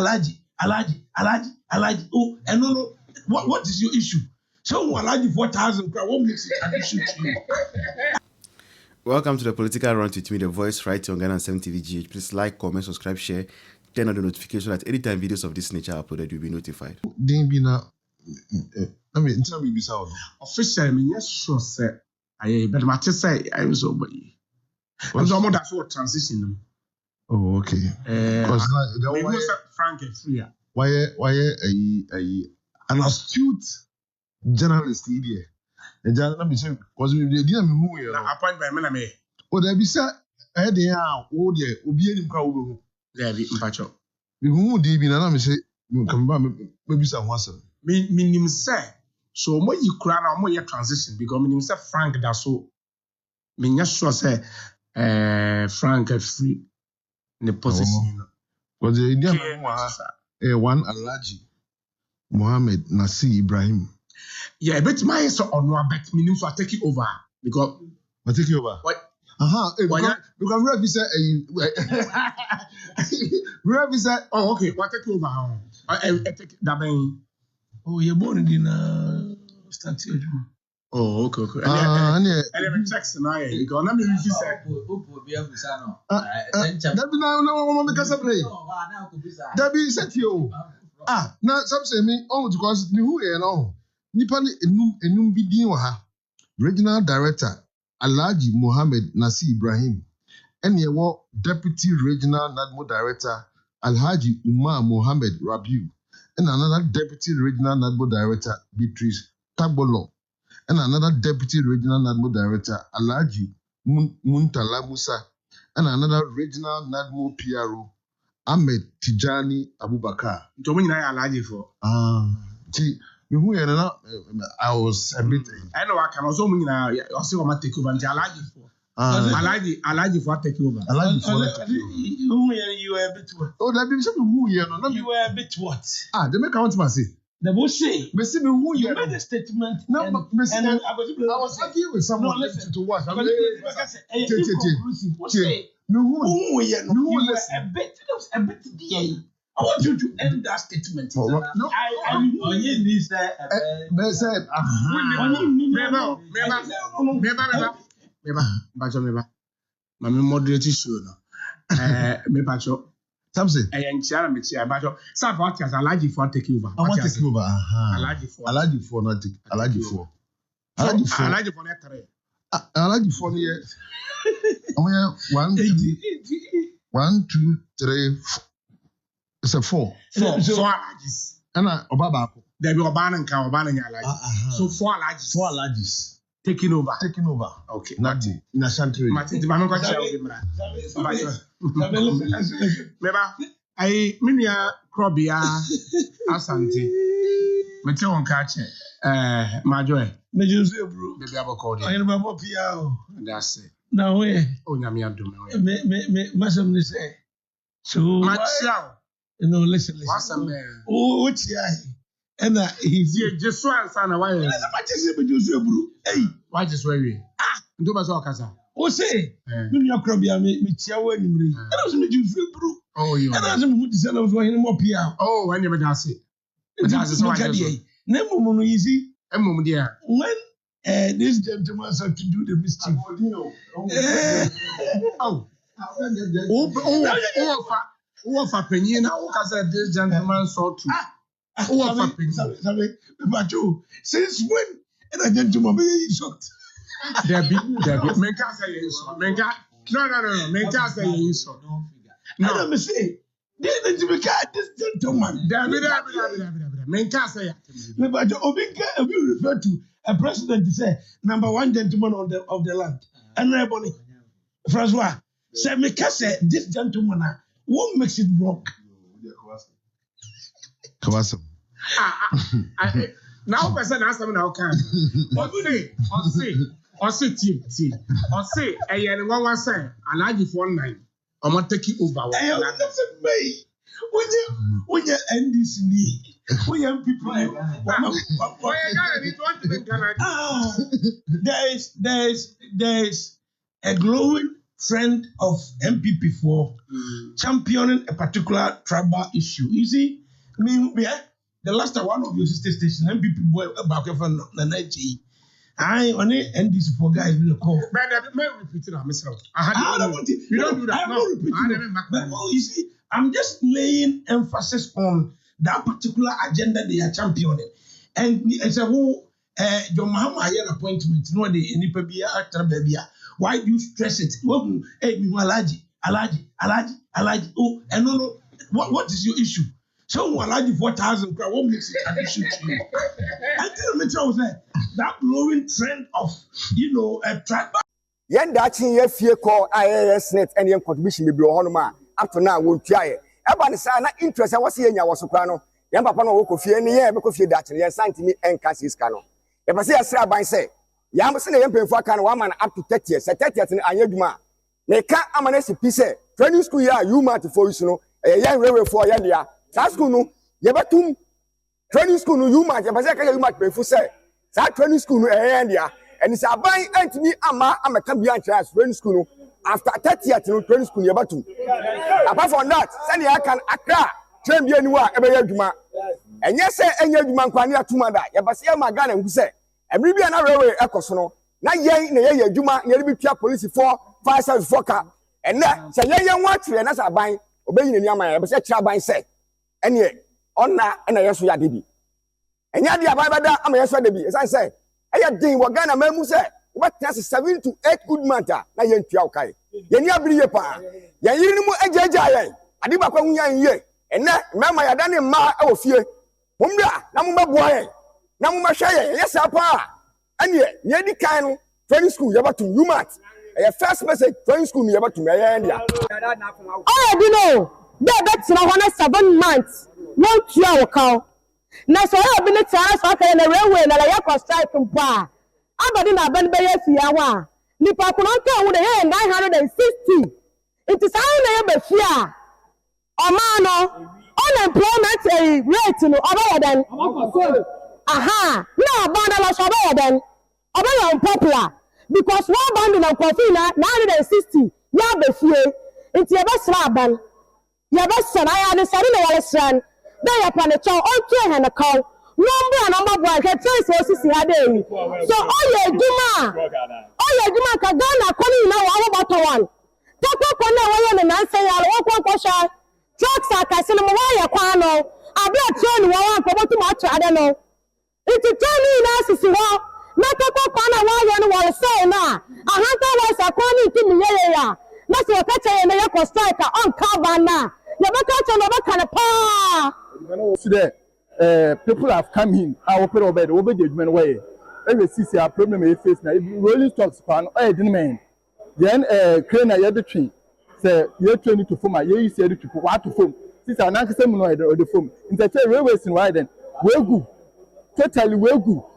Alhaji. Oh, and no. What is your issue? So Alhaji 4,000. What makes it an issue to you? Welcome to the Political Rant with me, the voice, right on Ghana 7 TV GH. Please like, comment, subscribe, share, turn on the notification that anytime videos of this nature are uploaded, you'll be notified. Officially, yes, sure, sir. But my say I was over. I'm so much sort transition them. Oh, okay. Because Frank is free. Why an astute journalist here? And let me say, because we didn't move here. Appoint by me. Oh, there be said, I had the old year, Obi in crowd. There be Mpacho. We won't be, and I'm say, come back, maybe some once. Minim say, so more you cry now, more your transition because minim say Frank that so. Me just sure say, Frank is free in the position. Because the Indian one Alhaji Mohammed Nasir Ibrahim. Yeah, but my so on one bet meaning so I take it over because I take it over. What? Because Rev said, Rev said, oh, okay, what take over? I take that man. Oh, you're born in Stanford. Oh, okay. And then checks and I because I'm in this. That be now because I play. That be set you. Now some say me because me who you know. Nipa enum bidin wa ha. Regional Director Alhaji Mohammed Nasir Ibrahim. And ye wo Deputy Regional NADMO Director Alhaji Umar Mohammed Rabiu. And another Deputy Regional NADMO Director Beatrice Tagbolo. And another Deputy Regional NADMO Director Alhaji Muntala Musa. And another Regional NADMO PRO Ahmed Tijani Abubakar. Alhaji for. I was a bit. I know I can also mean I also want to take over. Alhaji for. Alhaji for take over. Alhaji for you were a bit what? Oh, that be something who you know. You were a bit what? They make out to say. The boss say. Who you made a statement. No, and I was arguing with someone to watch. Who a bit DA. I want you to end that statement. No. Mami moderate show no. Me pacho. Something. Nchara me chia pacho. Sa for as Alhaji for take over. I want to take over. Alhaji for not take. Alhaji for not three. Alhaji for here. One, two, three. It's a four. Four Alhajis. And Obaba. There be Obana and Obana and Alhaji. So four Alhajis. Four Alhajis. Taking over. Okay. Nothing. In Ashanti. Martin, the man got share with Meba, I minia Krobia Ashanti. Mete on catch Majoy. Mejuze bro. Baby abo call I am Baba Piao. That's it. Now where? Oh nyame adom. Me masam say. So Machao. You know, listen. What's a man? Oh, what's here? And he's just one son. Why? What is it? Mejuze bro. Hey, why just where we? Do baso kasa. O say, me ya krobia me tia wa nimre. And I was Mejuze bro. Oh, you. And I was who this was one more Piao. Oh, when you me that's it. That's so I Nemo no easy. Mum dear. When this gentleman started to do the mischief. Oh, for penny now, because this gentleman saw too. Since when? And a gentleman be shocked. There be. Menka say Menka. No. Menka say insult. No, me say. This gentleman. Menka say. But Obinka, if you refer to a president to say number one gentleman of the land, and everybody, Francois, say Menka say this gentleman. What makes it wrong? Kawasam. Now, person ask me now can. Or say, and one say, Alhaji 49. I'm not taking over. That's a way. When you NDC, when young people, there is a glowing trend of MPP for championing a particular tribal issue. You see, I mean, the last time one of your sister station, MPP boy about the night. I only NDC for guys will call. But I repeat it, Mr. I don't want it. You don't do that. I'm not repeating it. But you see, I'm just laying emphasis on that particular agenda they are championing. And it's a whole John Mahama appointment. No, the any baby. Why do you stress it? Hey, Alhaji. Oh, and no. What is your issue? So Alhaji 4,000. What makes it an issue to you? I tell me, that glowing trend of a tribal. Yen dachi ye fie call IAS net and yen contribution be honoma up to now won't try. Eba say na interest was yen ya was kwano. Yen papa no wo fie ni ye be fie dachi yen santimi enka siska no. E ba say asra ban say yam say na yen penfo aka no one man up to 30 years. 30 years ni anyaduma. Na ka amana si pise training school ya you mat for you no. Yen rewe for ya dia. Sa school no ye betum training school no you mat. E ba say ka you mat penfo say sa training school no yen dia. And it's a buying Anthony Ama can be anxious training school after 30 years no training school about to. Apart from that, send I can Accra train be anywhere every juma. And yes, say any juma kwani atuma da. Ya basi ya magana ngu say. E bi na railway ekoso no. Na yen na ye juma ye bi tua police 4 5 4 car. And na say yen wa tre na sa ban obeyin ni ama ya basi kira ban say. Ene onna na yeso ya debi. Enya dia ban bada ama yeso debi. Esan say I ding what Ghana memu say what 7 to 8 good matter na yen tua kai ye ni abiri pa ye yiri mu ajaja ye ade ba kwa hunya ye ene mama ya dane ma e wo fie mumra na mumba boa ye na mumma hwe ye yes apa ane ye di kan no training school ye batum humat e first message training school ye batum ye ndia oh you know that that's na 7 months won tua wo kaw na so ya bi ne taa so aka na railway na ya kwa strike mpa abadi na ban be ya fia wa nipa kono nka hu de 960 it is how na ya be fia o ma no unemployment rate no oba dan aha na banda la so oba dan oba ya unpopular because one band na coffee na 960 ya be fie nti ya be sra ban ya be sra ya ne sare na ya sran they upon the child on care and a call. Number boy can tell us what so oh yeah Juma Kagana calling now about one. Take up on the way and say I'll walk on trucks are casting them away a quano. I'll be a turn one for too much, I don't know. It's a turn in us not up on a wire and what say now. A hunter was a corny to me, yeah. That's what I say in the Yako striker on Cabana. You catch another kind of power. People have come in. Our people obey the judgment way. Every CC a problem we face now. Rolling stocks pan. Didn't mean. Then crane a year between. Say year 20 to form. Year is year to what to form. Since I now say no the form. In the railways in Widen, we go. Totally we go.